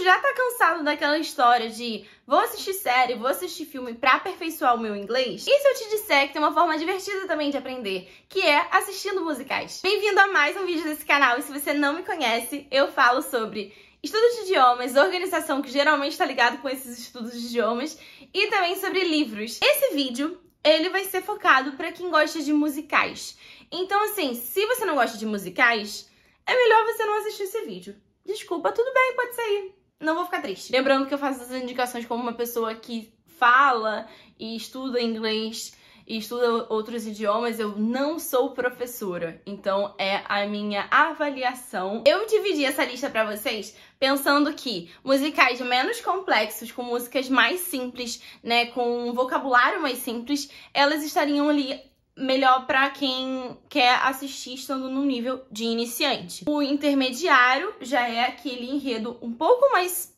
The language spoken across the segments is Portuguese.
já tá cansado daquela história de vou assistir série, vou assistir filme pra aperfeiçoar o meu inglês? E se eu te disser que tem uma forma divertida também de aprender, que é assistindo musicais? Bem-vindo a mais um vídeo desse canal, e se você não me conhece, eu falo sobre estudos de idiomas, organização, que geralmente está ligado com esses estudos de idiomas, e também sobre livros. Esse vídeo, ele vai ser focado pra quem gosta de musicais. Então, assim, se você não gosta de musicais, é melhor você não assistir esse vídeo. Desculpa, tudo bem, pode sair. Não vou ficar triste. Lembrando que eu faço essas indicações como uma pessoa que fala e estuda inglês e estuda outros idiomas. Eu não sou professora, então é a minha avaliação. Eu dividi essa lista pra vocês pensando que musicais menos complexos, com músicas mais simples, né, com um vocabulário mais simples, elas estariam ali melhor pra quem quer assistir estando no nível de iniciante. O intermediário já é aquele enredo um pouco mais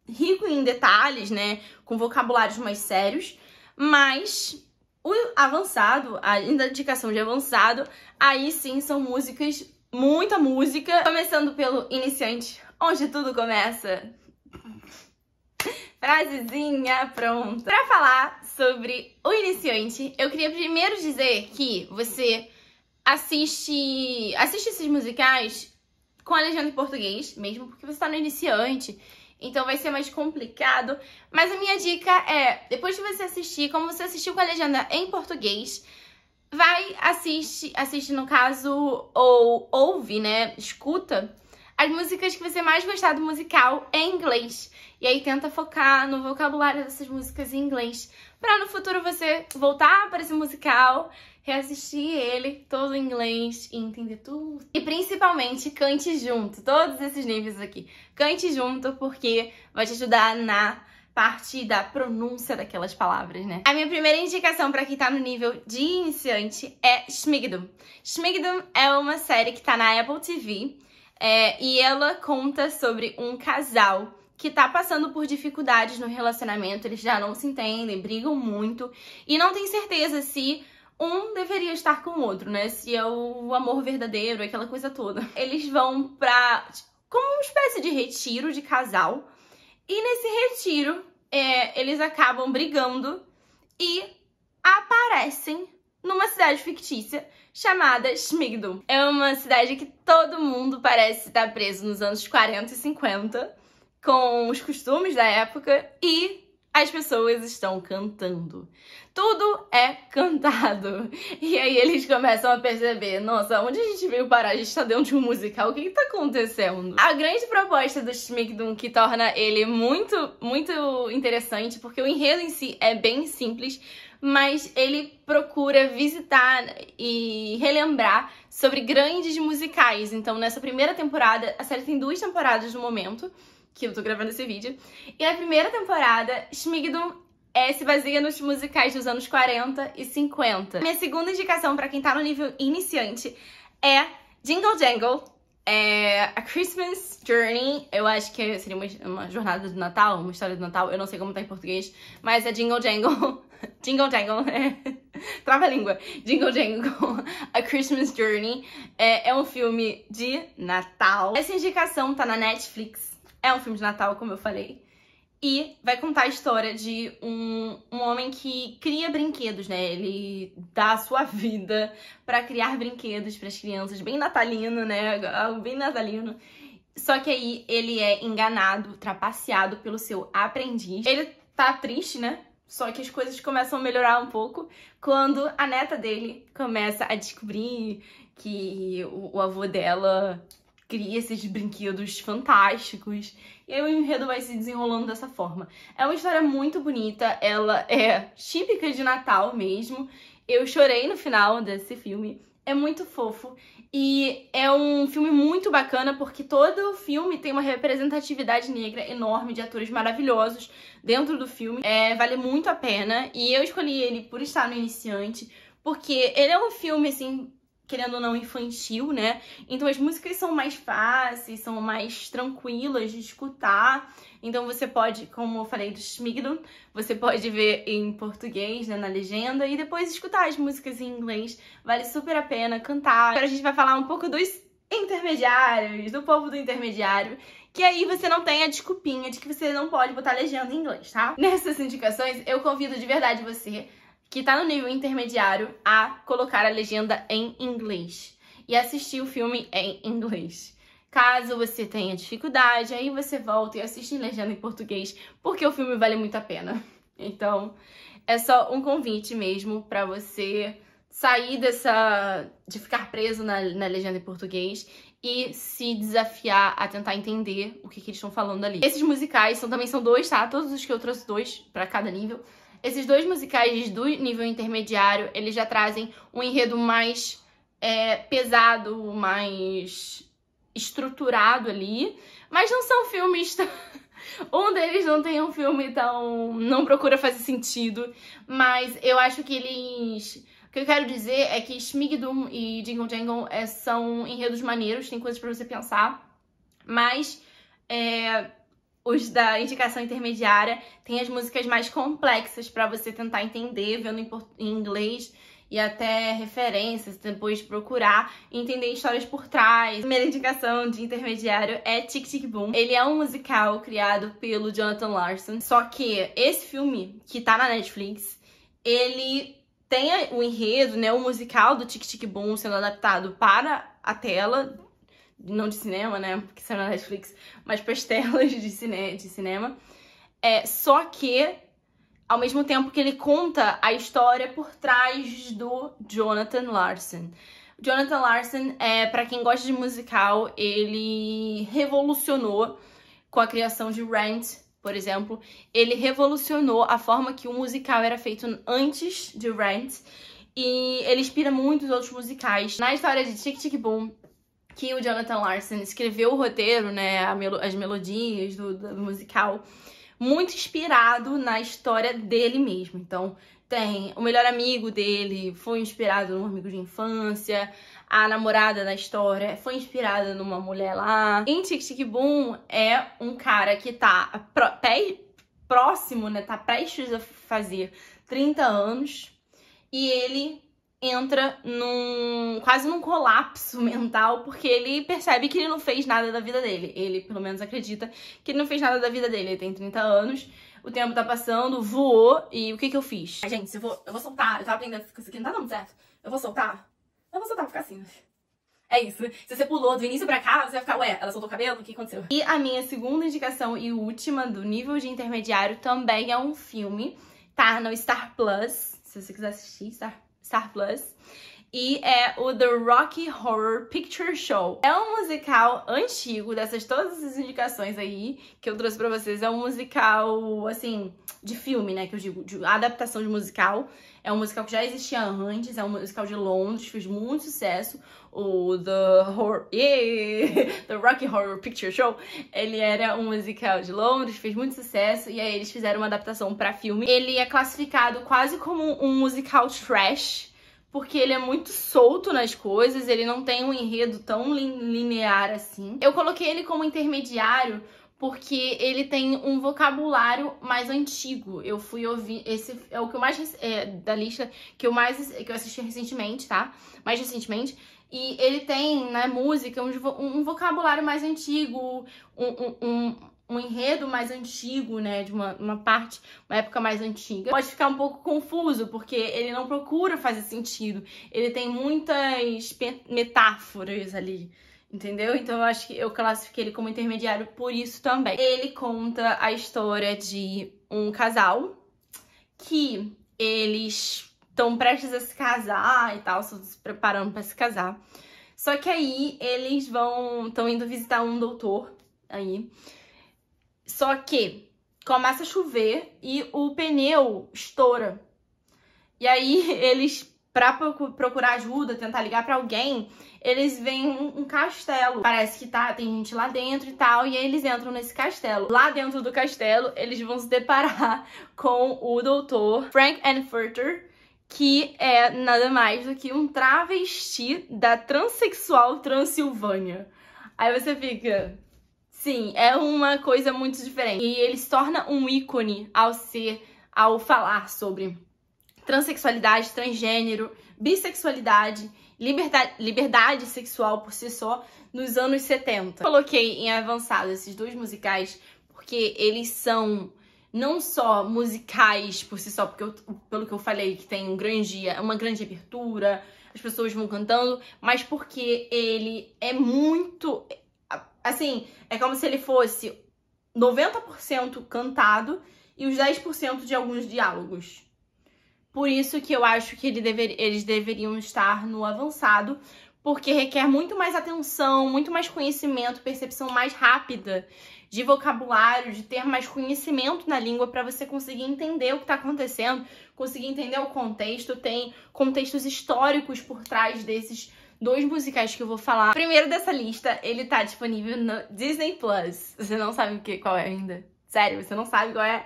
rico em detalhes, né, com vocabulários mais sérios, mas o avançado, a indicação de avançado, aí sim são músicas, muita música, começando pelo iniciante, onde tudo começa. Frasezinha pronta. Pra falar sobre o iniciante, eu queria primeiro dizer que você assiste esses musicais com a legenda em português, mesmo porque você tá no iniciante, então vai ser mais complicado. Mas a minha dica é, depois de você assistir, como você assistiu com a legenda em português, assiste no caso, ou ouve, né, escuta as músicas que você mais gostar do musical em inglês. E aí tenta focar no vocabulário dessas músicas em inglês, pra no futuro você voltar para esse musical, reassistir ele todo em inglês e entender tudo. E principalmente cante junto, todos esses níveis aqui. Cante junto porque vai te ajudar na parte da pronúncia daquelas palavras, né? A minha primeira indicação pra quem tá no nível de iniciante é Schmigdum. Schmigdum é uma série que tá na Apple TV. E ela conta sobre um casal que tá passando por dificuldades no relacionamento, eles já não se entendem, brigam muito e não tem certeza se um deveria estar com o outro, né? Se é o amor verdadeiro, aquela coisa toda. Eles vão pra como uma espécie de retiro de casal e nesse retiro eles acabam brigando e aparecem numa cidade fictícia chamada Schmigdum. É uma cidade que todo mundo parece estar preso nos anos 40 e 50, com os costumes da época, e as pessoas estão cantando. Tudo é cantado. E aí eles começam a perceber, nossa, onde a gente veio parar? A gente tá dentro de um musical, o que tá acontecendo? A grande proposta do Schmigdum, que torna ele muito, muito interessante, porque o enredo em si é bem simples, mas ele procura visitar e relembrar sobre grandes musicais. Então, nessa primeira temporada, a série tem 2 temporadas no momento, que eu tô gravando esse vídeo, e na primeira temporada, Schmigdum se baseia nos musicais dos anos 40 e 50. Minha segunda indicação pra quem tá no nível iniciante é Jingle Jangle, A Christmas Journey. Eu acho que seria uma jornada de Natal, uma história de Natal, eu não sei como tá em português, mas é Jingle Jangle. Jingle Jangle, trava a língua. Jingle Jangle, A Christmas Journey. É um filme de Natal. Essa indicação tá na Netflix. É um filme de Natal, como eu falei. E vai contar a história de um homem que cria brinquedos, né? Ele dá a sua vida pra criar brinquedos pras crianças. Bem natalino, né? Algo bem natalino. Só que aí ele é enganado, trapaceado pelo seu aprendiz. Ele tá triste, né? Só que as coisas começam a melhorar um pouco quando a neta dele começa a descobrir que o avô dela cria esses brinquedos fantásticos. E aí o enredo vai se desenrolando dessa forma. É uma história muito bonita, ela é típica de Natal mesmo. Eu chorei no final desse filme. É muito fofo. E é um filme muito bacana porque todo o filme tem uma representatividade negra enorme de atores maravilhosos dentro do filme. Vale muito a pena. E eu escolhi ele por estar no iniciante, porque ele é um filme, assim, querendo ou não, infantil, né? Então as músicas são mais fáceis, são mais tranquilas de escutar. Então você pode, como eu falei do Schmigdum, você pode ver em português, né, na legenda, e depois escutar as músicas em inglês. Vale super a pena cantar. Agora a gente vai falar um pouco dos intermediários, do povo do intermediário. que aí você não tem a desculpinha de que você não pode botar legenda em inglês, tá? Nessas indicações, eu convido de verdade você que tá no nível intermediário a colocar a legenda em inglês e assistir o filme em inglês. Caso você tenha dificuldade, aí você volta e assiste em legenda em português, porque o filme vale muito a pena. Então, é só um convite mesmo pra você sair de ficar preso na legenda em português e se desafiar a tentar entender o que eles estão falando ali. Esses musicais também são 2, tá? Todos os que eu trouxe 2 pra cada nível. Esses 2 musicais do nível intermediário, eles já trazem um enredo mais pesado, mais estruturado ali, mas não são filmes tão... Um deles não tem um filme tão... não procura fazer sentido, mas eu acho que eles... O que eu quero dizer é que Schmigdum e Jingle Jangle são enredos maneiros, tem coisas pra você pensar, mas os da indicação intermediária tem as músicas mais complexas pra você tentar entender, vendo em inglês, e até referências, depois procurar e entender histórias por trás. A primeira indicação de intermediário é Tic Tic Boom. Ele é um musical criado pelo Jonathan Larson, só que esse filme, que tá na Netflix, ele tem o enredo, né, o musical do Tic Tic Boom sendo adaptado para a tela, não de cinema, né, porque saiu na Netflix, mas para as telas de cinema. Só que ao mesmo tempo que ele conta a história por trás do Jonathan Larson. Jonathan Larson, pra quem gosta de musical, ele revolucionou com a criação de Rent, por exemplo. Ele revolucionou a forma que o musical era feito antes de Rent. E ele inspira muitos outros musicais. Na história de Tic Tic Boom, que o Jonathan Larson escreveu o roteiro, né, as melodias do musical, muito inspirado na história dele mesmo. Então, tem o melhor amigo dele, foi inspirado num amigo de infância, a namorada da história foi inspirada numa mulher lá. Em Tic Tic Boom é um cara que tá próximo, né, tá prestes a fazer 30 anos e ele entra quase num colapso mental, porque ele percebe que ele não fez nada da vida dele. Ele, pelo menos, acredita que ele não fez nada da vida dele. Ele tem 30 anos, o tempo tá passando, voou, e o que eu fiz? Ai, gente, eu vou soltar. Eu tava aprendendo que isso aqui não tá dando certo. Eu vou soltar? Eu vou soltar, vou ficar assim. É isso. Se você pulou do início pra cá, você vai ficar, ué, ela soltou o cabelo? O que aconteceu? E a minha segunda indicação e última do nível de intermediário também é um filme. Tá no Star Plus, se você quiser assistir, Star Plus, e é o The Rocky Horror Picture Show. É um musical antigo, todas essas indicações aí que eu trouxe pra vocês, é um musical, assim, de filme, né, que eu digo, de adaptação de musical. É um musical que já existia antes, é um musical de Londres, fez muito sucesso. O The Rocky Horror Picture Show, ele era um musical de Londres, fez muito sucesso, e aí eles fizeram uma adaptação pra filme. Ele é classificado quase como um musical trash, porque ele é muito solto nas coisas, ele não tem um enredo tão linear assim. Eu coloquei ele como intermediário porque ele tem um vocabulário mais antigo. Eu fui ouvir, esse é o que eu mais, da lista, que eu assisti recentemente, tá? Mais recentemente. E ele tem, na música, um vocabulário mais antigo, um enredo mais antigo, né, de uma época mais antiga. Pode ficar um pouco confuso, porque ele não procura fazer sentido. Ele tem muitas metáforas ali, entendeu? Então eu acho que eu classifiquei ele como intermediário por isso também. Ele conta a história de um casal que eles estão prestes a se casar e tal, se preparando pra se casar. Só que aí eles estão indo visitar um doutor aí. Só que começa a chover e o pneu estoura. E aí eles, pra procurar ajuda, tentar ligar pra alguém, eles veem um castelo. Parece que tem gente lá dentro e tal, e aí eles entram nesse castelo. Lá dentro do castelo, eles vão se deparar com o doutor Frank-N-Furter, que é nada mais do que um travesti da transexual Transilvânia. Aí você fica... Sim, é uma coisa muito diferente. E ele se torna um ícone ao falar sobre transexualidade, transgênero, bissexualidade, liberdade sexual por si só nos anos 70. Coloquei em avançado esses dois musicais porque eles são não só musicais por si só, porque pelo que eu falei, que tem uma grande abertura, as pessoas vão cantando, mas porque ele é muito... Assim, é como se ele fosse 90% cantado e os 10% de alguns diálogos. Por isso que eu acho que eles deveriam estar no avançado, porque requer muito mais atenção, muito mais conhecimento, percepção mais rápida de vocabulário, de ter mais conhecimento na língua para você conseguir entender o que está acontecendo, conseguir entender o contexto. Tem contextos históricos por trás desses dois musicais que eu vou falar. O primeiro dessa lista, ele tá disponível no Disney Plus. Você não sabe qual é ainda? Sério, você não sabe qual é?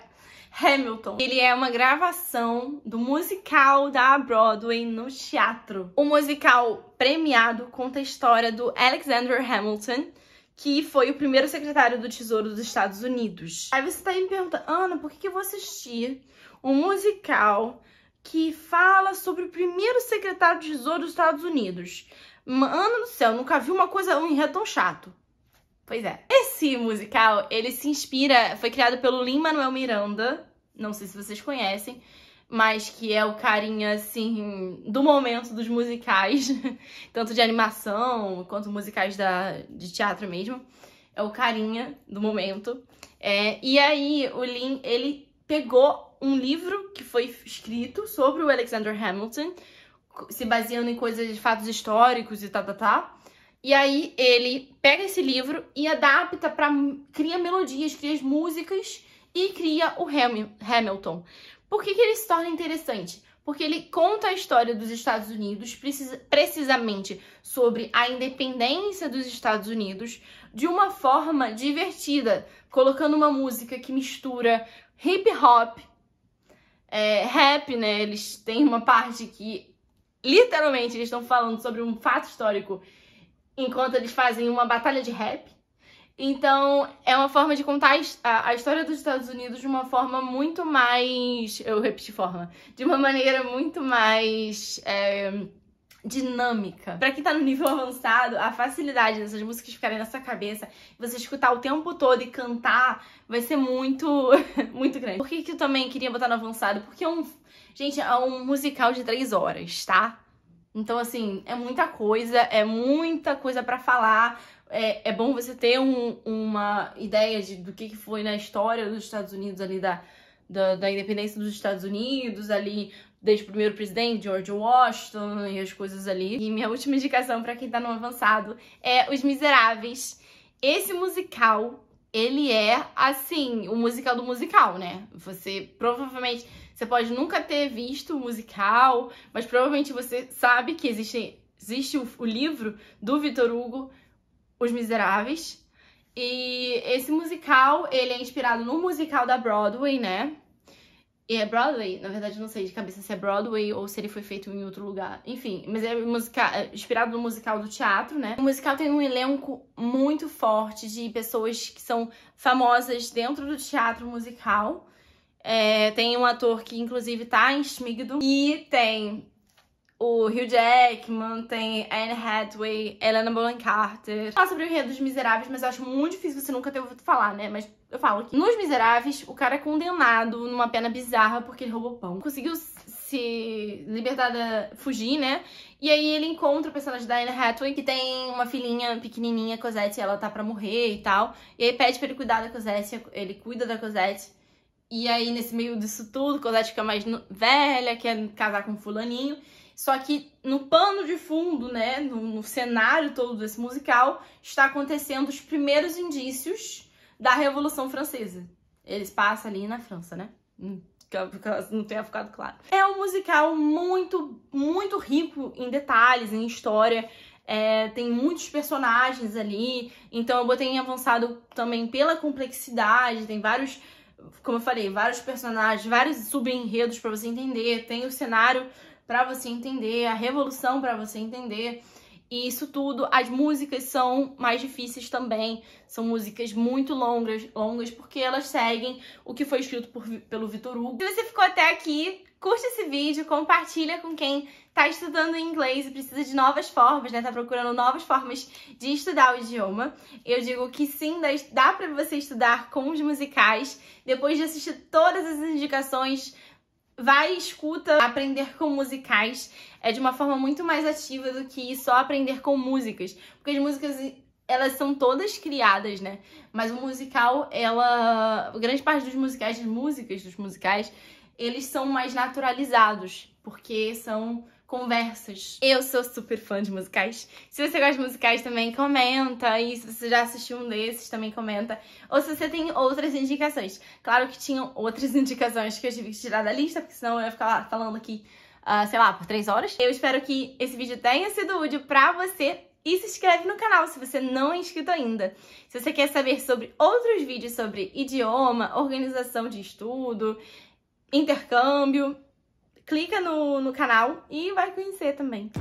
Hamilton. Ele é uma gravação do musical da Broadway no teatro. O musical premiado conta a história do Alexander Hamilton, que foi o primeiro secretário do Tesouro dos Estados Unidos. Aí você tá aí me perguntando, Ana, por que eu vou assistir um musical que fala sobre o primeiro secretário do Tesouro dos Estados Unidos? Ana do céu, nunca vi um enredo tão chato. Pois é. Esse musical, ele se inspira... Foi criado pelo Lin-Manuel Miranda. Não sei se vocês conhecem. Mas que é o carinha, assim, do momento dos musicais. Tanto de animação, quanto musicais de teatro mesmo. É o carinha do momento. E aí, o Lin, ele pegou um livro que foi escrito sobre o Alexander Hamilton, se baseando em coisas de fatos históricos e tal. E aí ele pega esse livro e adapta cria melodias, cria as músicas e cria o Hamilton. Por que ele se torna interessante? Porque ele conta a história dos Estados Unidos, precisamente sobre a independência dos Estados Unidos, de uma forma divertida, colocando uma música que mistura hip hop, rap, né? Eles têm uma parte que, literalmente, eles estão falando sobre um fato histórico enquanto eles fazem uma batalha de rap. Então, é uma forma de contar a história dos Estados Unidos de uma forma muito mais... Eu repeti forma. De uma maneira muito mais dinâmica. Pra quem tá no nível avançado, a facilidade dessas músicas ficarem na sua cabeça, você escutar o tempo todo e cantar, vai ser muito, muito grande. Por que eu também queria botar no avançado? Porque gente, é um musical de 3 horas, tá? Então, assim, é muita coisa pra falar. É bom você ter uma ideia do que foi na história dos Estados Unidos, ali da independência dos Estados Unidos, ali desde o primeiro presidente, George Washington, e as coisas ali. E minha última indicação pra quem tá no avançado é Os Miseráveis. Esse musical, ele é, assim, o musical do musical, né? Você pode nunca ter visto o musical, mas provavelmente você sabe que existe o livro do Victor Hugo, Os Miseráveis. E esse musical, ele é inspirado no musical da Broadway, né? E é Broadway, na verdade eu não sei de cabeça se é Broadway ou se ele foi feito em outro lugar. Enfim, mas é inspirado no musical do teatro, né? O musical tem um elenco muito forte de pessoas que são famosas dentro do teatro musical. Tem um ator que inclusive tá em Smigdo. E tem o Hugh Jackman, tem Anne Hathaway, Helena Bonham Carter. Fala sobre o enredo dos Miseráveis, mas eu acho muito difícil você nunca ter ouvido falar, né? Mas eu falo aqui. Nos Miseráveis, o cara é condenado numa pena bizarra porque ele roubou pão. Conseguiu se libertar, fugir, né? E aí ele encontra o personagem da Anne Hathaway, que tem uma filhinha pequenininha, Cosette, e ela tá pra morrer e tal. E aí pede pra ele cuidar da Cosette, ele cuida da Cosette. E aí, nesse meio disso tudo, Cosette fica mais velha, quer casar com fulaninho. Só que no pano de fundo, né, no cenário todo desse musical, está acontecendo os primeiros indícios da Revolução Francesa. Eles passam ali na França, né? Não tenha ficado claro. É um musical muito, muito rico em detalhes, em história. Tem muitos personagens ali. Então eu botei em avançado também pela complexidade. Tem vários, como eu falei, vários personagens, vários subenredos para você entender. Tem o cenário para você entender, a revolução para você entender. E isso tudo, as músicas são mais difíceis também. São músicas muito longas porque elas seguem o que foi escrito pelo Victor Hugo. Se você ficou até aqui, curte esse vídeo, compartilha com quem tá estudando inglês e precisa de novas formas, né? Tá procurando novas formas de estudar o idioma. Eu digo que sim, dá pra você estudar com os musicais. Depois de assistir todas as indicações, vai, escuta. Aprender com musicais é de uma forma muito mais ativa do que só aprender com músicas. Porque as músicas, elas são todas criadas, né? Mas o musical, grande parte dos musicais, das músicas dos musicais, eles são mais naturalizados, porque são conversas. Eu sou super fã de musicais. Se você gosta de musicais também, comenta. E se você já assistiu um desses, também comenta. Ou se você tem outras indicações. Claro que tinham outras indicações que eu tive que tirar da lista, porque senão eu ia ficar falando aqui, sei lá, por 3 horas. Eu espero que esse vídeo tenha sido útil pra você. E se inscreve no canal se você não é inscrito ainda. Se você quer saber sobre outros vídeos sobre idioma, organização de estudo, intercâmbio, clica no canal e vai conhecer também.